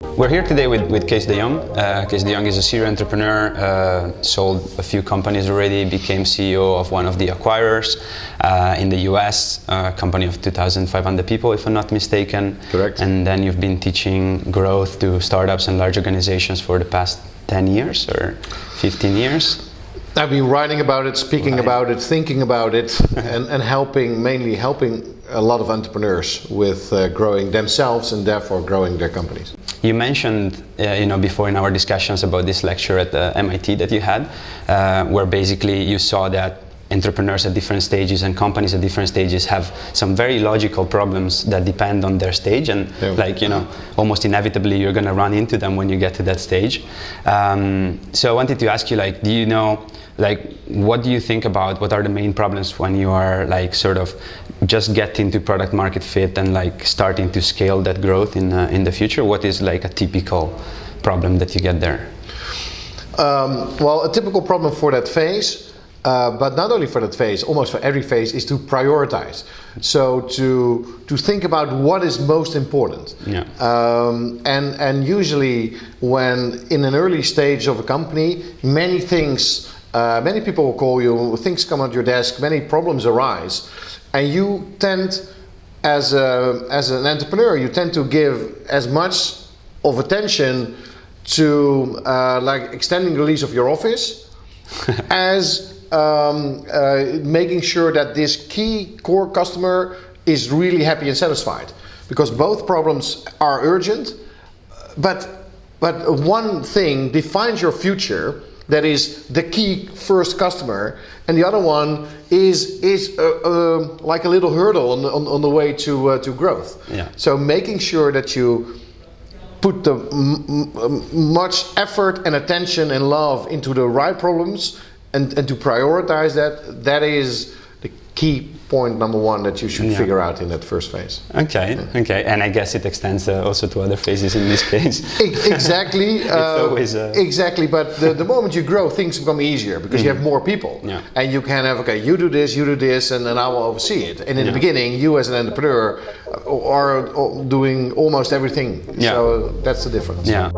We're here today with Kees de Jong. Kees de Jong is a serial entrepreneur, sold a few companies already, became CEO of one of the acquirers in the US, a company of 2,500 people if I'm not mistaken. Correct. And then you've been teaching growth to startups and large organizations for the past 10 years or 15 years. I've been writing about it, speaking about it, thinking about it, and mainly helping a lot of entrepreneurs with growing themselves and therefore growing their companies. You mentioned, before in our discussions about this lecture at the MIT that you had, where basically you saw that entrepreneurs at different stages and companies at different stages have some very logical problems that depend on their stage, and almost inevitably you're going to run into them when you get to that stage. So I wanted to ask you, do you know, what do you think about what are the main problems when you are sort of just getting to product market fit and starting to scale that growth in the future? What is a typical problem that you get there? Well, a typical problem for that phase, but not only for that phase, almost for every phase, is to prioritize. So to think about what is most important. Yeah. And usually when in an early stage of a company, many things, many people will call you, things come on your desk, many problems arise, and you tend, as an entrepreneur, you tend to give as much of attention to extending the lease of your office as making sure that this key core customer is really happy and satisfied, because both problems are urgent, but one thing defines your future, that is the key first customer, and the other one is like a little hurdle on the way to growth. Yeah. So making sure that you put the much effort and attention and love into the right problems and to prioritize that is the key point number one that you should figure out in that first phase. Okay, and I guess it extends also to other phases in this case. Exactly. It's always exactly, but the moment you grow, things become easier because you have more people. Yeah. And you can have, okay, you do this, and then I will oversee it. And in the beginning, you as an entrepreneur are doing almost everything. Yeah. So that's the difference. Yeah.